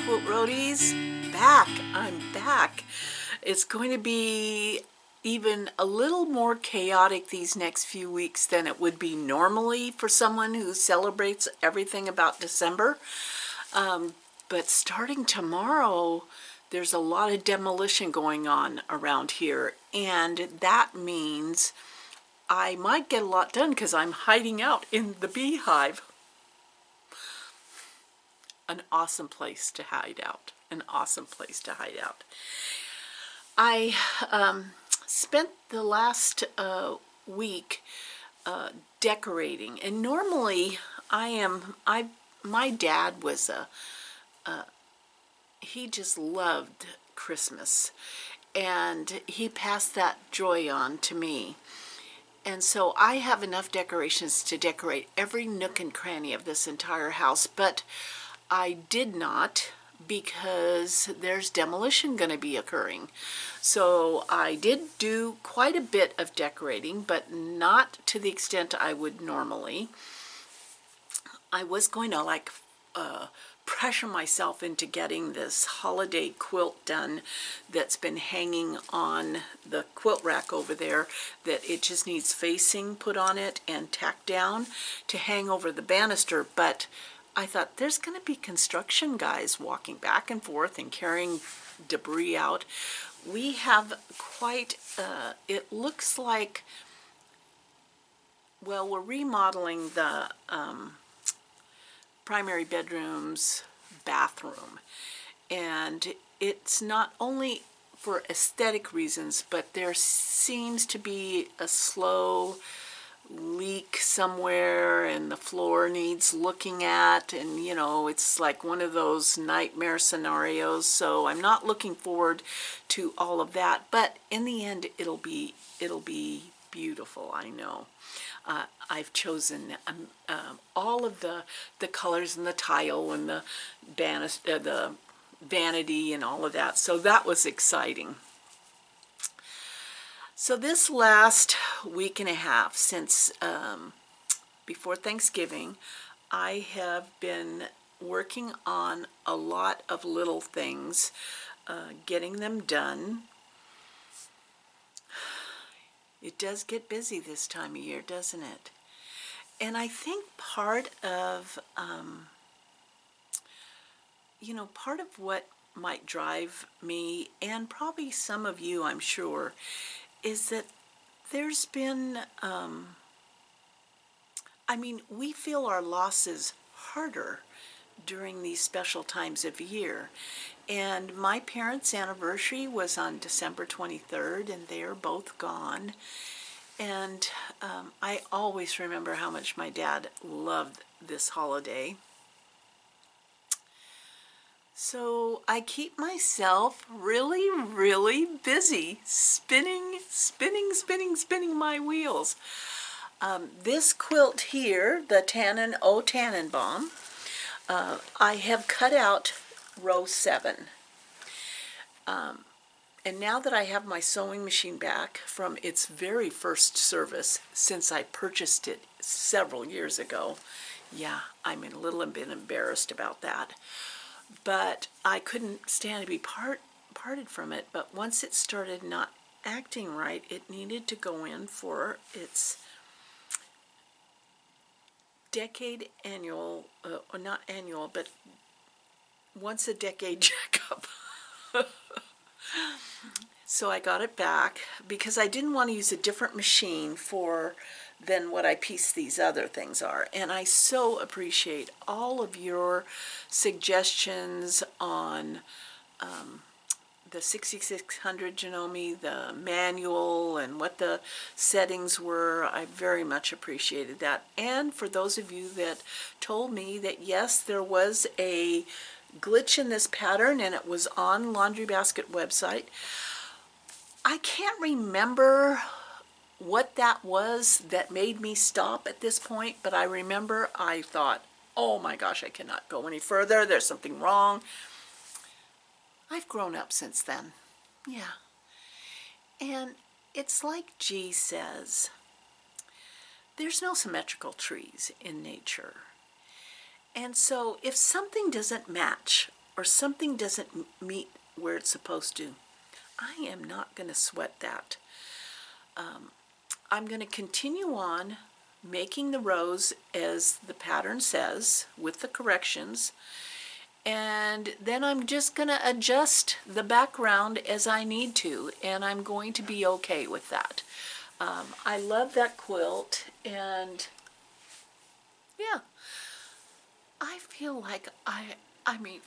Quilt Roadies, back. I'm back. It's going to be even a little more chaotic these next few weeks than it would be normally for someone who celebrates everything about December. But starting tomorrow, there's a lot of demolition going on around here, and that means I might get a lot done because I'm hiding out in the Beehive. An awesome place to hide out. An awesome place to hide out. I spent the last week decorating, and normally my dad was he just loved Christmas, and he passed that joy on to me. And so I have enough decorations to decorate every nook and cranny of this entire house, but I did not, because there's demolition going to be occurring. So I did do quite a bit of decorating, but not to the extent I would normally. I was going to pressure myself into getting this holiday quilt done that's been hanging on the quilt rack over there, that it just needs facing put on it and tacked down to hang over the banister. But I thought, there's going to be construction guys walking back and forth and carrying debris out. We have quite, it looks like, well, we're remodeling the primary bedroom's bathroom. And it's not only for aesthetic reasons, but there seems to be a slow leak somewhere and the floor needs looking at, and you know, it's like one of those nightmare scenarios. So I'm not looking forward to all of that, but in the end it'll be beautiful. I know. I've chosen all of the colors and the tile and the vanity and all of that, so that was exciting. So this last week and a half, since before Thanksgiving, I have been working on a lot of little things, getting them done. It does get busy this time of year, doesn't it? And I think part of, part of what might drive me, and probably some of you, I'm sure, is that there's been, we feel our losses harder during these special times of year. And my parents' anniversary was on December 23rd, and they are both gone. And I always remember how much my dad loved this holiday. So I keep myself really, really busy spinning my wheels. This quilt here, the Tannenbaum, I have cut out row 7. And now that I have my sewing machine back from its very first service, since I purchased it several years ago, yeah, I'm a little bit embarrassed about that. But I couldn't stand to be parted from it. But once it started not acting right, it needed to go in for its decade annual, or not annual, but once a decade checkup. So I got it back because I didn't want to use a different machine than what I piece these other things are. And I so appreciate all of your suggestions on the 6600 Janome, the manual, and what the settings were. I very much appreciated that. And for those of you that told me that yes, there was a glitch in this pattern and it was on Laundry Basket website, I can't remember what that was that made me stop at this point, but I remember I thought, oh my gosh, I cannot go any further, there's something wrong. I've grown up since then. Yeah. And it's like G says, there's no symmetrical trees in nature. And so if something doesn't match or something doesn't meet where it's supposed to, I am not going to sweat that. I'm going to continue on making the rows as the pattern says with the corrections, and then I'm just going to adjust the background as I need to, and I'm going to be okay with that. I love that quilt, and yeah, I feel like I mean,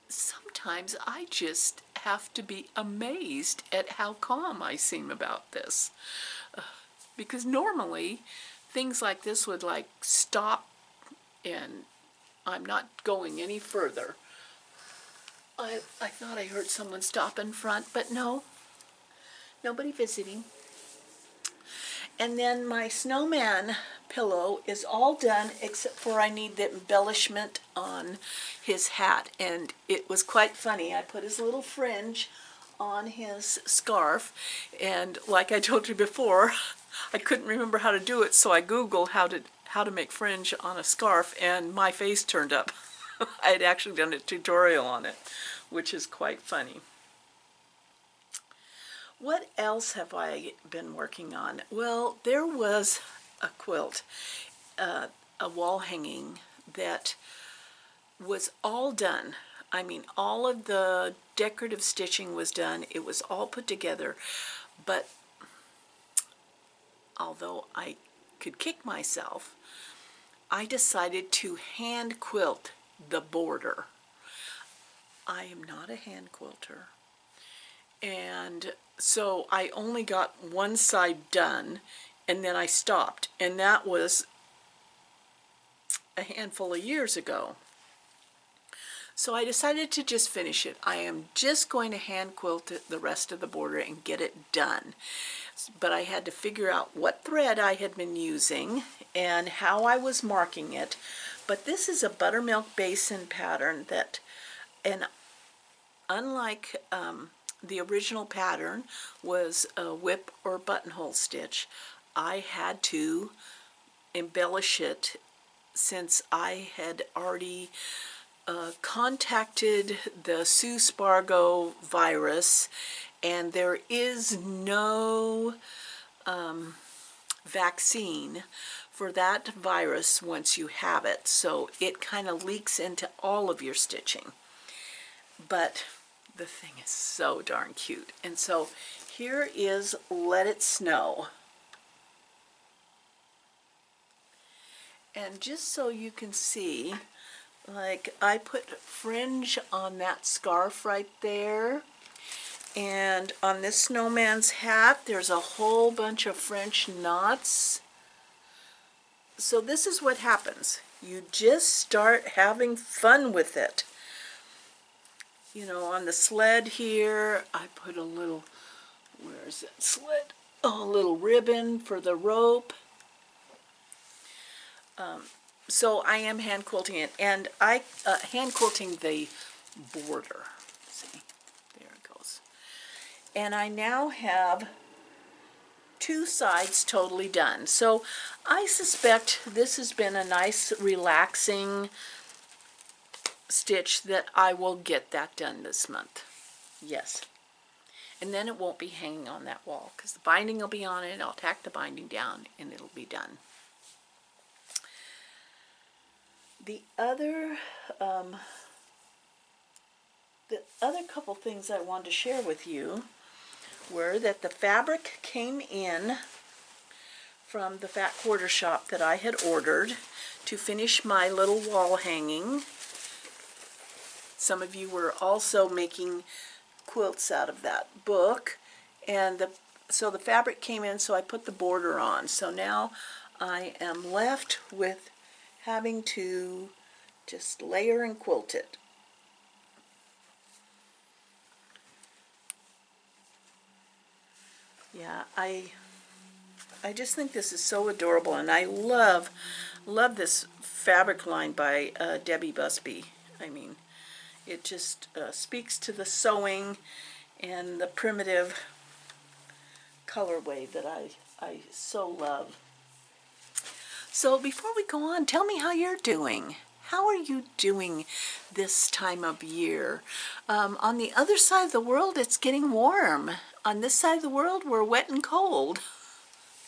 sometimes I just have to be amazed at how calm I seem about this. Because normally things like this would like stop and I'm not going any further. I thought I heard someone stop in front, but no, nobody visiting. And then my snowman pillow is all done except for I need the embellishment on his hat. And it was quite funny. I put his little fringe on his scarf, and like I told you before, I couldn't remember how to do it, so I Googled how to make fringe on a scarf, and my face turned up. I had actually done a tutorial on it, which is quite funny. What else have I been working on? Well, there was a quilt, a wall hanging that was all done. I mean, all of the decorative stitching was done. It was all put together. But although I could kick myself, I decided to hand quilt the border. I am not a hand quilter. And so I only got one side done, and then I stopped. And that was a handful of years ago. So I decided to just finish it. I am just going to hand quilt the rest of the border and get it done. But I had to figure out what thread I had been using and how I was marking it. But this is a buttermilk basin pattern that, and unlike the original pattern was a whip or buttonhole stitch, I had to embellish it since I had already contacted the Sue Spargo virus, and there is no vaccine for that virus once you have it, so it kind of leaks into all of your stitching. But the thing is so darn cute. And so here is Let It Snow. And just so you can see, like, I put fringe on that scarf right there, and on this snowman's hat there's a whole bunch of French knots. So this is what happens. You just start having fun with it. You know, on the sled here, I put a little, where is that sled? Oh, a little ribbon for the rope. So I am hand quilting it, and I hand quilting the border. See, there it goes. And I now have two sides totally done. So I suspect this has been a nice relaxing stitch that I will get that done this month. Yes. And then it won't be hanging on that wall because the binding will be on it. I'll tack the binding down and it'll be done. The other couple things I wanted to share with you were that the fabric came in from the Fat Quarter Shop that I had ordered to finish my little wall hanging. Some of you were also making quilts out of that book, and so the fabric came in, so I put the border on. So now I am left with having to just layer and quilt it. Yeah, I just think this is so adorable, and I love this fabric line by Debbie Busby. I mean, it just speaks to the sewing and the primitive colorway that I so love. So before we go on, tell me how you're doing. How are you doing this time of year? On the other side of the world, it's getting warm. On this side of the world, we're wet and cold.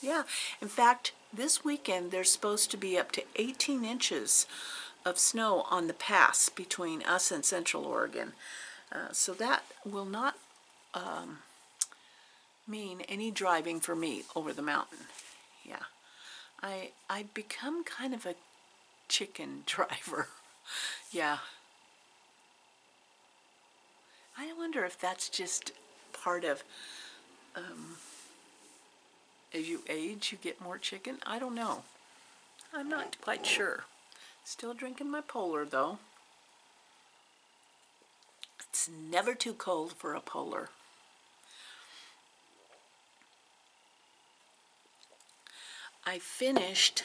Yeah, in fact, this weekend there's supposed to be up to 18 inches of snow on the pass between us and Central Oregon. So that will not mean any driving for me over the mountain. Yeah, I've become kind of a chicken driver. Yeah. I wonder if that's just part of, as you age, you get more chicken. I don't know. I'm not quite sure. Still drinking my Polar, though. It's never too cold for a Polar. I finished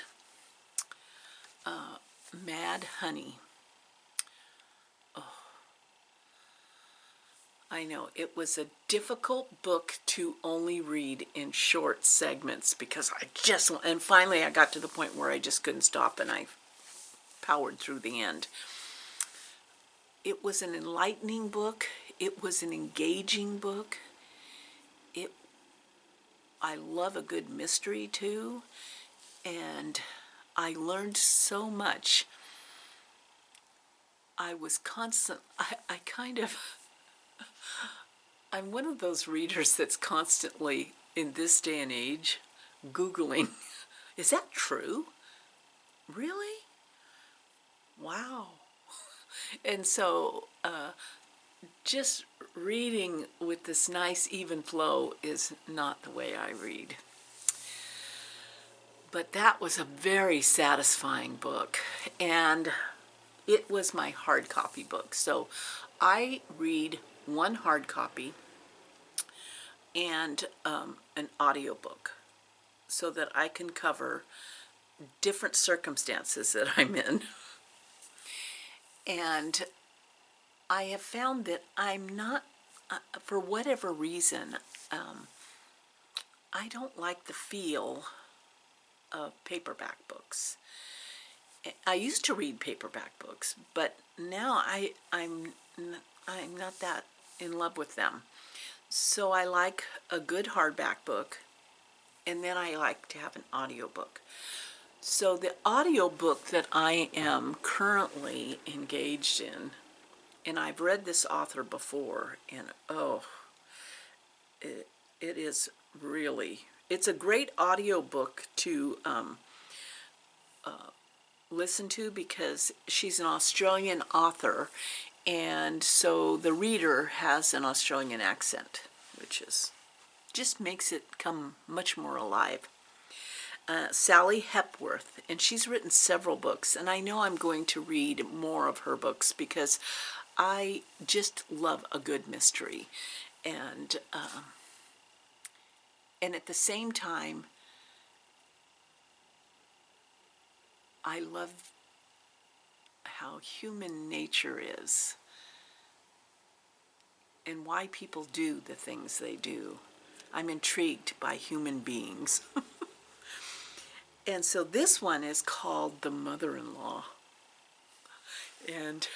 Mad Honey. I know, it was a difficult book to only read in short segments because and finally I got to the point where I just couldn't stop and I powered through the end. It was an enlightening book. It was an engaging book. I love a good mystery too, and I learned so much. I was I'm one of those readers that's constantly, in this day and age, Googling, is that true? Really? Wow. And so just reading with this nice even flow is not the way I read. But that was a very satisfying book, and it was my hard copy book. So I read one hard copy and an audiobook so that I can cover different circumstances that I'm in. And I have found that I'm not, for whatever reason, I don't like the feel of paperback books. I used to read paperback books, but now I'm not that in love with them. So I like a good hardback book, and then I like to have an audiobook. So the audiobook that I am currently engaged in, and I've read this author before, and it is really, it's a great audiobook to listen to because she's an Australian author, and so the reader has an Australian accent, which just makes it come much more alive. Sally Hepworth, and she's written several books, and I know I'm going to read more of her books because I just love a good mystery, and at the same time, I love how human nature is and why people do the things they do. I'm intrigued by human beings. And so this one is called The Mother-in-Law. And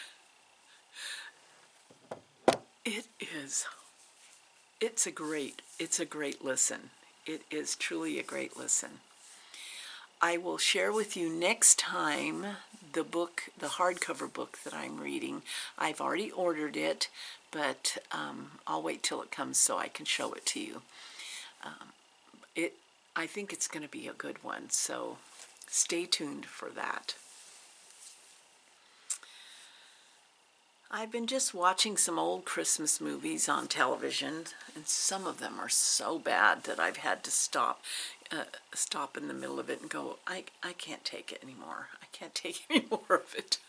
it's a great listen. It is truly a great listen. I will share with you next time the hardcover book that I'm reading. I've already ordered it, but I'll wait till it comes so I can show it to you. I think it's going to be a good one, so stay tuned for that. I've been just watching some old Christmas movies on television, and some of them are so bad that I've had to stop in the middle of it and go, I can't take it anymore. I can't take any more of it.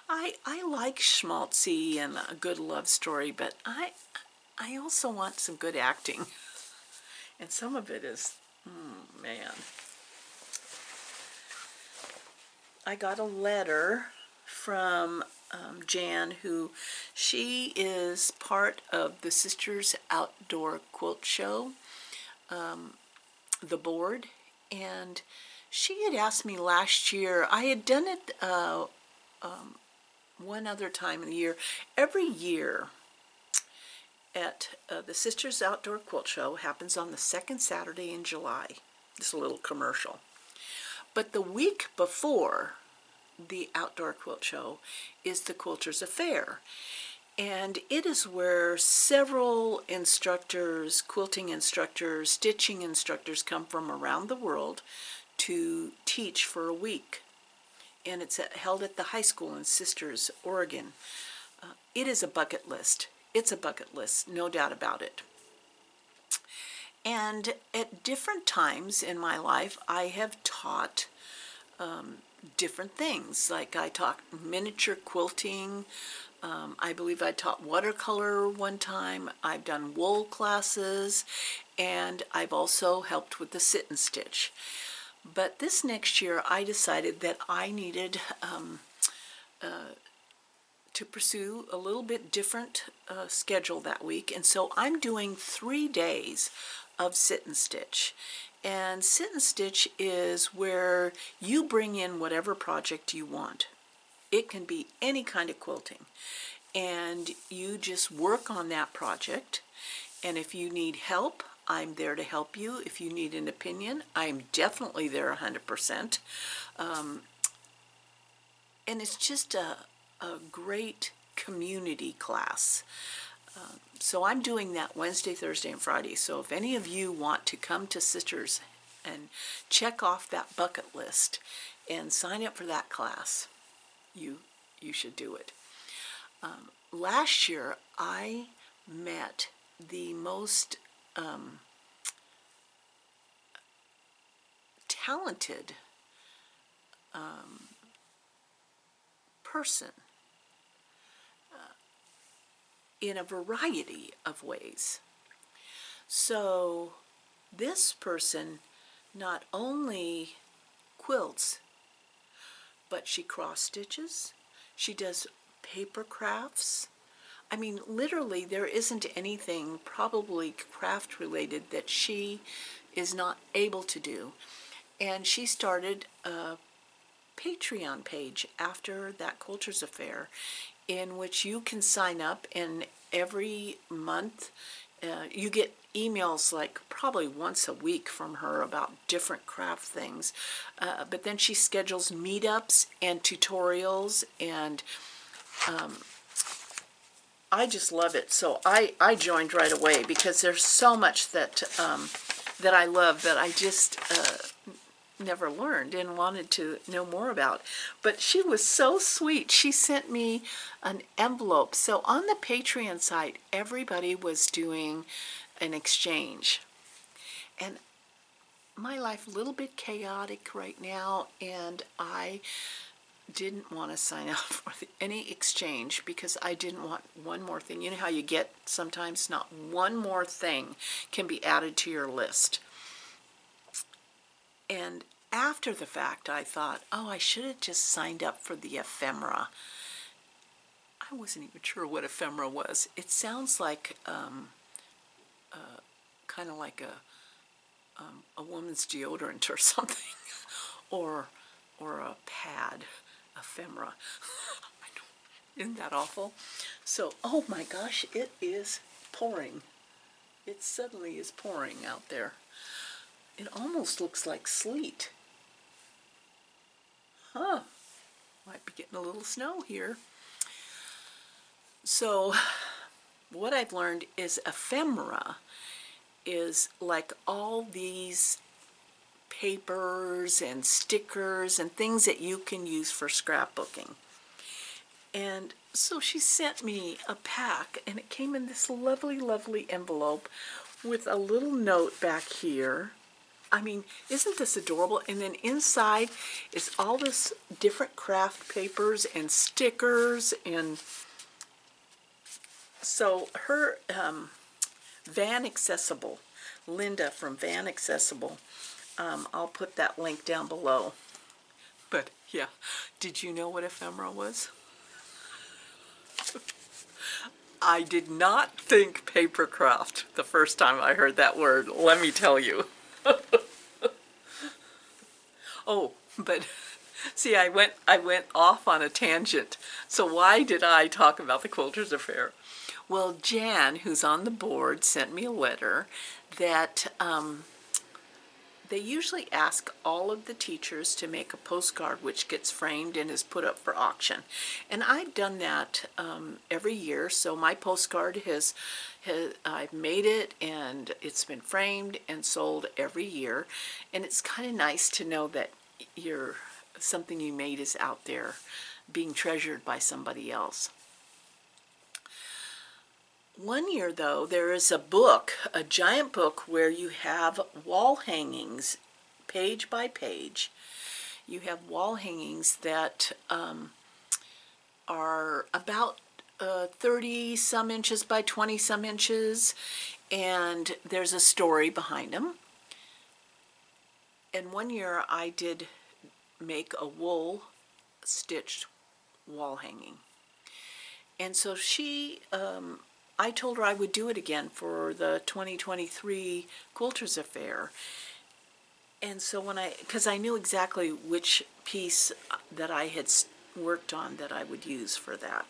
I like schmaltzy and a good love story, but I also want some good acting. And some of it is, man. I got a letter from Jan, she is part of the Sisters Outdoor Quilt Show, the board, and She had asked me last year. I had done it one other time in the year. Every year at the Sisters Outdoor Quilt Show, happens on the second Saturday in July. Just a little commercial. But the week before the Outdoor Quilt Show is the Quilters Affair. And it is where several instructors, quilting instructors, stitching instructors come from around the world to teach for a week. And it's held at the high school in Sisters, Oregon. It is a bucket list. It's a bucket list, no doubt about it. And at different times in my life, I have taught different things. Like I taught miniature quilting. I believe I taught watercolor one time. I've done wool classes, and I've also helped with the sit and stitch. But this next year, I decided that I needed to pursue a little bit different schedule that week, and so I'm doing 3 days of sit and stitch. And sit and stitch is where you bring in whatever project you want. It can be any kind of quilting, and you just work on that project. And if you need help, I'm there to help you. If you need an opinion, I'm definitely there 100%. And it's just a great community class. So I'm doing that Wednesday, Thursday, and Friday. So if any of you want to come to Sisters and check off that bucket list and sign up for that class, you should do it. Last year, I met the most talented person in a variety of ways. So this person not only quilts, but she cross stitches, she does paper crafts. I mean, literally there isn't anything probably craft related that she is not able to do. And she started a Patreon page after that Quilters Affair, in which you can sign up, and every month you get emails like probably once a week from her about different craft things. But then she schedules meetups and tutorials, and I just love it. So I joined right away because there's so much that that I love that I just never learned and wanted to know more about. But she was so sweet. She sent me an envelope. So on the Patreon site, everybody was doing an exchange. And my life a little bit chaotic right now, and I didn't want to sign up for any exchange because I didn't want one more thing. You know how you get sometimes not one more thing can be added to your list. And after the fact, I thought, oh, I should have just signed up for the ephemera. I wasn't even sure what ephemera was. It sounds like kind of like a woman's deodorant or something, or a pad, ephemera. I don't, isn't that awful? So, oh my gosh, it is pouring. It suddenly is pouring out there. It almost looks like sleet. Huh. Might be getting a little snow here. So what I've learned is ephemera is like all these papers and stickers and things that you can use for scrapbooking. And so she sent me a pack, and it came in this lovely, lovely envelope with a little note back here. I mean, isn't this adorable? And then inside is all this different craft papers and stickers. And so her Van Accessible, Linda from Van Accessible, I'll put that link down below. But yeah, did you know what ephemera was? I did not think papercraft the first time I heard that word, let me tell you. Oh, but see, I went off on a tangent. So why did I talk about the Quilters Affair? Well, Jan, who's on the board, sent me a letter that they usually ask all of the teachers to make a postcard which gets framed and is put up for auction. And I've done that every year. So my postcard I've made it and it's been framed and sold every year. And it's kind of nice to know that something you made is out there being treasured by somebody else. One year, though, there is a book, a giant book, where you have wall hangings, page by page. You have wall hangings that are about 30 some inches by 20 some inches, and there's a story behind them. And one year I did make a wool stitched wall hanging. And so I told her I would do it again for the 2023 Quilters Affair. And so because I knew exactly which piece that I had worked on that I would use for that.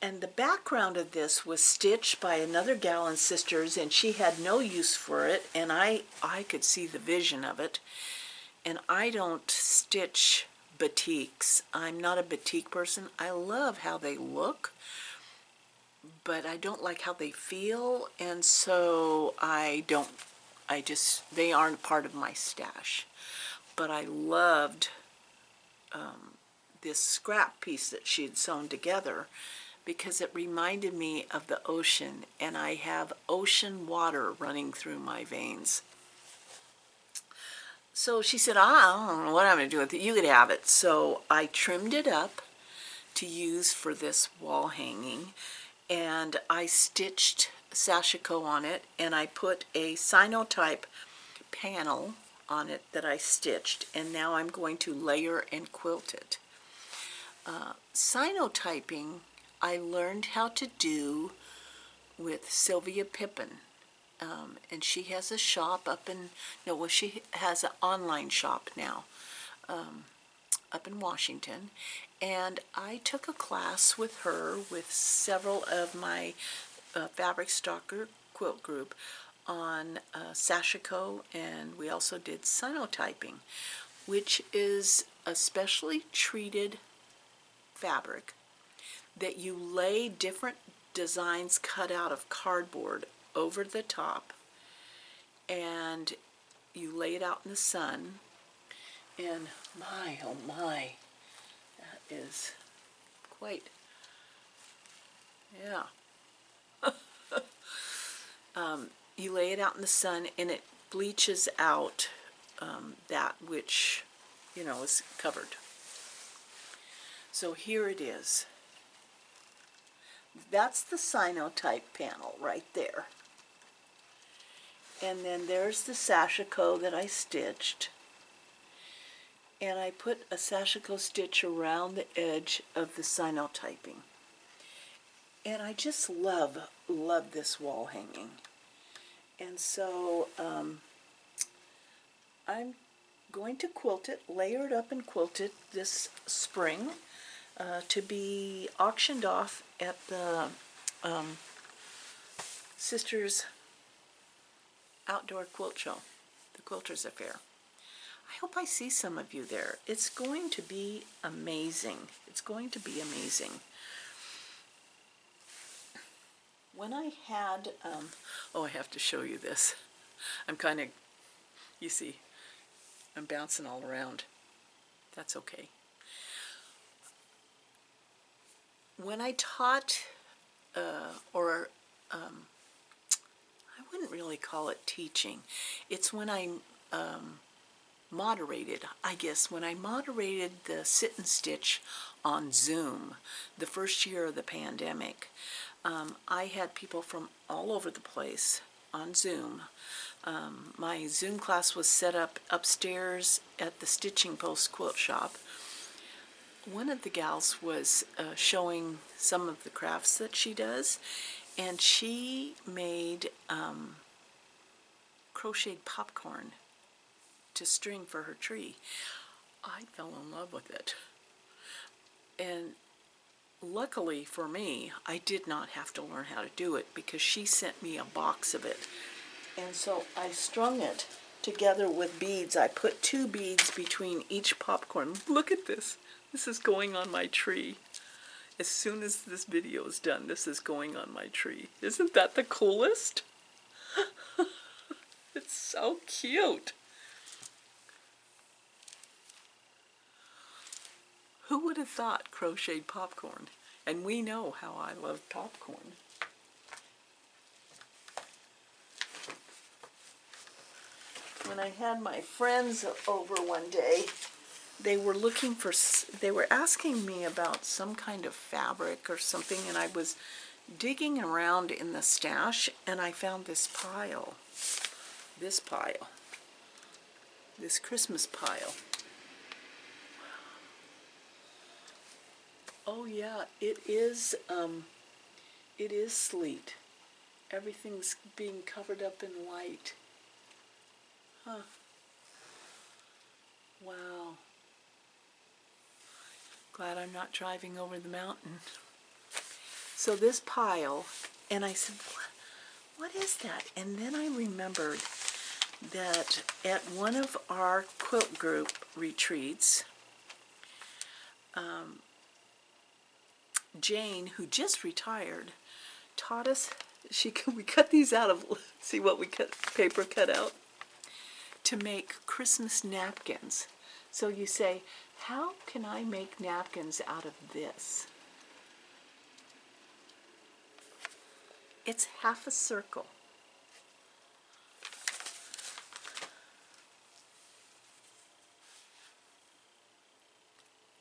And the background of this was stitched by another gal and sisters, and she had no use for it, and I could see the vision of it. And I don't stitch batiks. I'm not a batik person. I love how they look, but I don't like how they feel, and so they aren't part of my stash. But I loved this scrap piece that she had sewn together because it reminded me of the ocean, and I have ocean water running through my veins. So she said, I don't know what I'm going to do with it. You could have it. So I trimmed it up to use for this wall hanging, and I stitched sashiko on it, and I put a cyanotype panel on it that I stitched, and now I'm going to layer and quilt it. Cyanotyping I learned how to do with Sylvia Pippin, and she has a shop she has an online shop now up in Washington, and I took a class with her with several of my fabric stalker quilt group on sashiko, and we also did cyanotyping, which is a specially treated fabric that you lay different designs cut out of cardboard over the top, and you lay it out in the sun, and my oh my, that is quite, yeah. You lay it out in the sun, and it bleaches out that which, is covered. So here it is. That's the cyanotype panel right there. And then there's the sashiko that I stitched. And I put a sashiko stitch around the edge of the cyanotyping. And I just love this wall hanging. And so I'm going to quilt it, layer it up and quilt it this spring to be auctioned off at the Sisters Outdoor Quilt Show, the Quilters Affair. I hope I see some of you there. It's going to be amazing. It's going to be amazing. When I had, I have to show you this. I'm kind of, you see, I'm bouncing all around. That's okay. When I taught, I wouldn't really call it teaching. It's when I moderated, I guess, when I moderated the sit and stitch on Zoom, the first year of the pandemic. I had people from all over the place on Zoom. My Zoom class was set up upstairs at the Stitching Post Quilt Shop. One of the gals was showing some of the crafts that she does, and she made crocheted popcorn to string for her tree. I fell in love with it. And luckily for me, I did not have to learn how to do it because she sent me a box of it. And so I strung it together with beads. I put 2 beads between each popcorn. Look at this. This is going on my tree. As soon as this video is done, this is going on my tree. Isn't that the coolest? It's so cute. Who would have thought crocheted popcorn? And we know how I love popcorn. When I had my friends over one day, they were asking me about some kind of fabric or something, and I was digging around in the stash, and I found this pile. This Christmas pile. Oh yeah, it is sleet. Everything's being covered up in white. Huh. Wow. Glad I'm not driving over the mountain. So this pile, and I said, what is that? And then I remembered that at one of our quilt group retreats, Jane, who just retired, taught us, we cut these out of, see what we cut, paper cut out, to make Christmas napkins. So you say, how can I make napkins out of this? It's half a circle.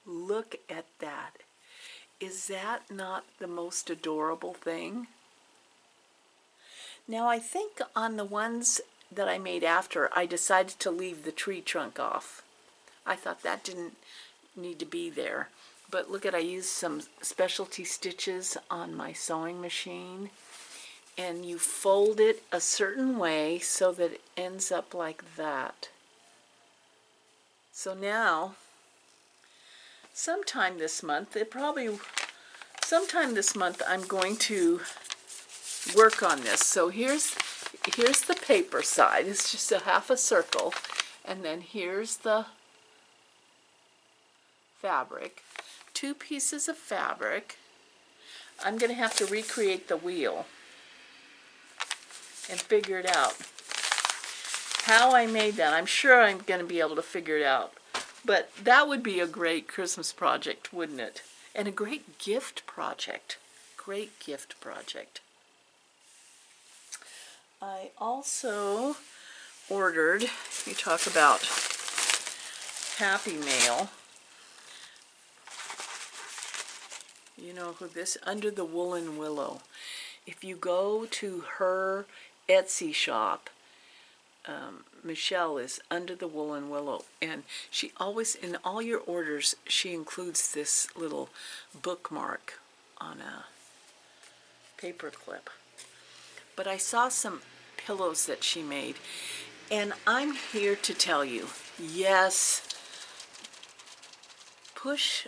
Look at that. Is that not the most adorable thing? Now I think on the ones that I made after, I decided to leave the tree trunk off. I thought that didn't need to be there. But look at, I used some specialty stitches on my sewing machine. And you fold it a certain way so that it ends up like that. So now, sometime this month I'm going to work on this. So here's the paper side. It's just a half a circle, and then here's the fabric. 2 pieces of fabric. I'm going to have to recreate the wheel and figure it out. How I made that, I'm sure I'm going to be able to figure it out. But that would be a great Christmas project, wouldn't it? And a great gift project. Great gift project. I also ordered, you talk about Happy Mail. You know who this, Under the Woolen Willow. If you go to her Etsy shop, Michelle is Under the Woolen Willow, and she always, in all your orders, she includes this little bookmark on a paper clip. But I saw some pillows that she made, and I'm here to tell you, yes, push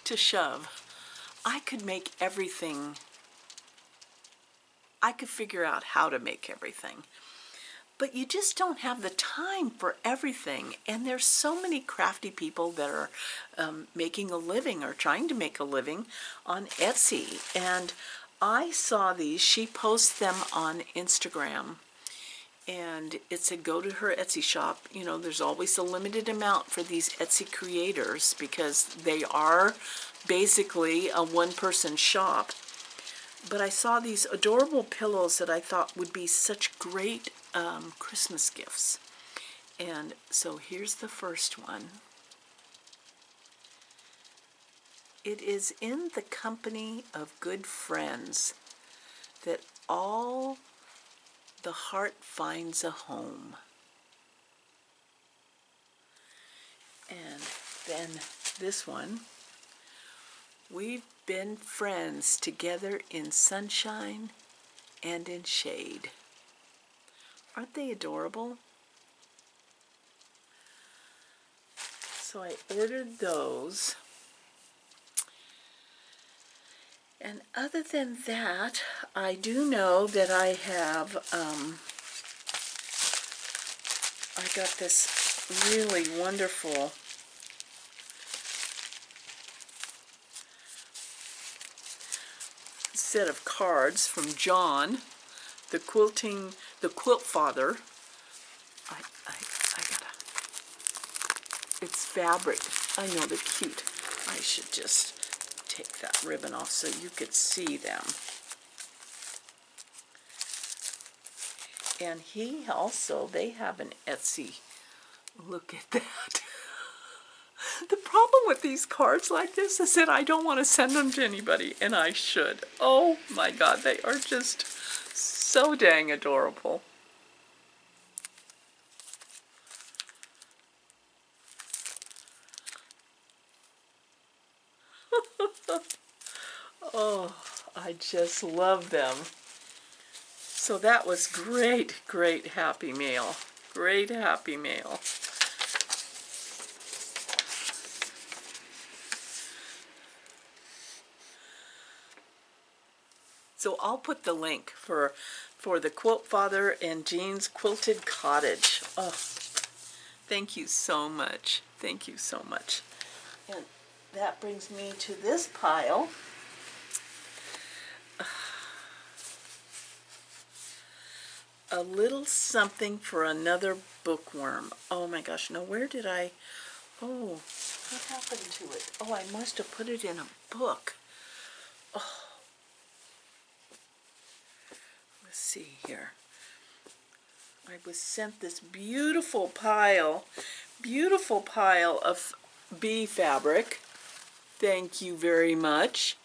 to shove, I could make everything. I could figure out how to make everything. But you just don't have the time for everything. And there's so many crafty people that are making a living or trying to make a living on Etsy. And I saw these. She posts them on Instagram. And it said go to her Etsy shop. You know, there's always a limited amount for these Etsy creators because they are basically a one-person shop. But I saw these adorable pillows that I thought would be such great Christmas gifts. And so here's the first one. It is in the company of good friends that all the heart finds a home. And then this one. We've been friends together in sunshine and in shade. Aren't they adorable? So I ordered those. And other than that, I do know that I have, I got this really wonderful set of cards from John, the Quilt Father. I gotta, it's fabric. I know they're cute. I should just take that ribbon off so you could see them. And he also, they have an Etsy. Look at that. The problem with these cards like this is that I don't want to send them to anybody, and I should. Oh my God, they are just so dang adorable. Oh, I just love them. So that was great, great happy mail. Great happy mail. So I'll put the link for the Quilt Father and Jean's Quilted Cottage. Oh, thank you so much. Thank you so much. And that brings me to this pile. A little something for another bookworm. Oh my gosh, now where did I... Oh, what happened to it? Oh, I must have put it in a book. Oh. Let's see here. I was sent this beautiful pile of bee fabric. Thank you very much.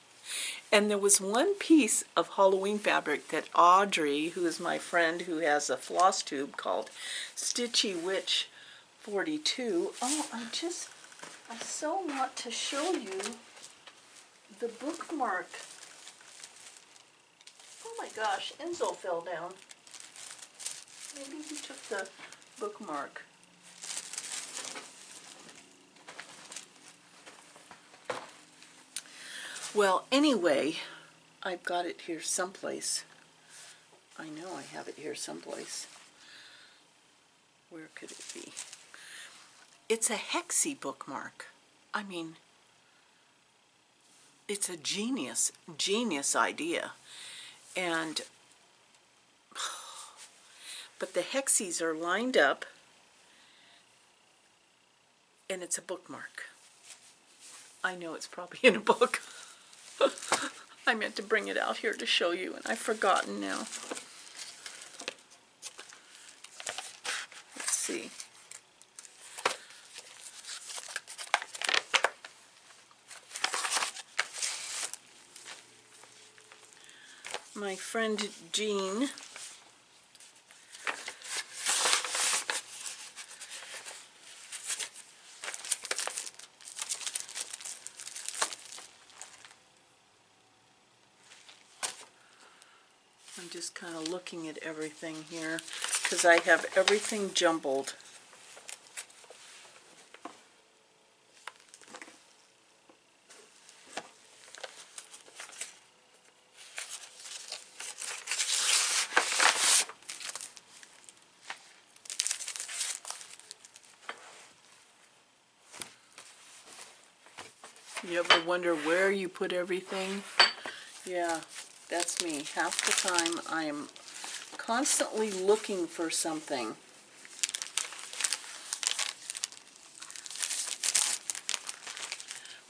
And there was one piece of Halloween fabric that Audrey, who is my friend who has a floss tube called Stitchy Witch 42. Oh, I so want to show you the bookmark. Oh my gosh, Enzo fell down. Maybe he took the bookmark. Well, anyway, I've got it here someplace. I know I have it here someplace. Where could it be? It's a hexie bookmark. I mean, it's a genius idea. And, but the hexies are lined up, and it's a bookmark. I know it's probably in a book. I meant to bring it out here to show you, and I've forgotten now. Let's see. My friend Jean I'm just kind of looking at everything here because I have everything jumbled. You ever wonder where you put everything? Yeah, that's me. Half the time I am constantly looking for something.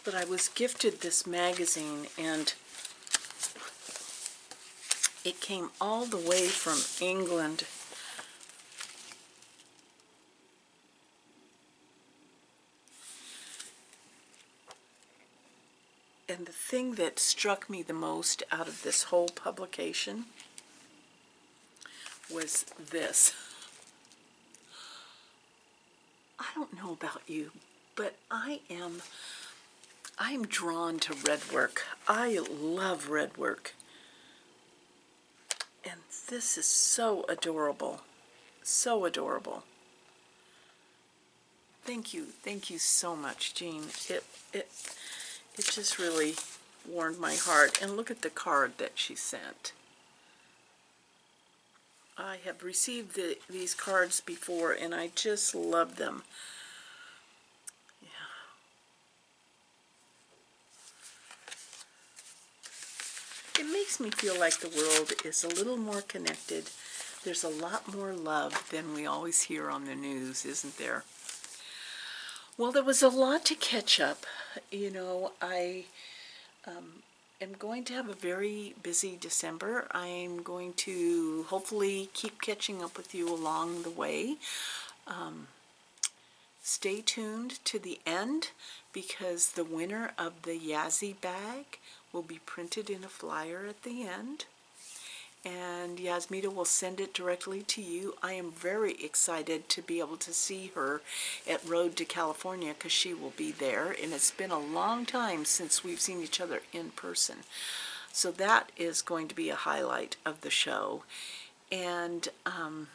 But I was gifted this magazine, and it came all the way from England. And the thing that struck me the most out of this whole publication was this. I don't know about you, but I am drawn to red work. I love red work. And this is so adorable. So adorable. Thank you so much, Jean. It just really warmed my heart. And look at the card that she sent. I have received these cards before, and I just love them. Yeah. It makes me feel like the world is a little more connected. There's a lot more love than we always hear on the news, isn't there? Well, there was a lot to catch up. You know, I am going to have a very busy December. I'm going to hopefully keep catching up with you along the way. Stay tuned to the end because the winner of the Yazzii bag will be printed in a flyer at the end. And Yasmita will send it directly to you. I am very excited to be able to see her at Road to California because she will be there, and it's been a long time since we've seen each other in person. So that is going to be a highlight of the show. And, oh,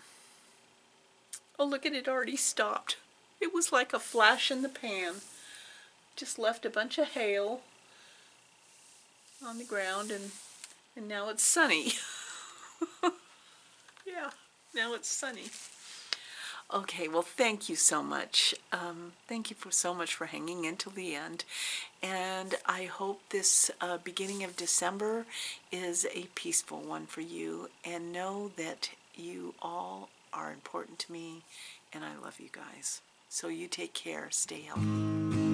look at it, already stopped. It was like a flash in the pan. Just left a bunch of hail on the ground, and now it's sunny. Yeah, now it's sunny. Okay, well, thank you so much. Thank you so much for hanging in till the end. And I hope this beginning of December is a peaceful one for you. And know that you all are important to me, and I love you guys. So you take care. Stay healthy.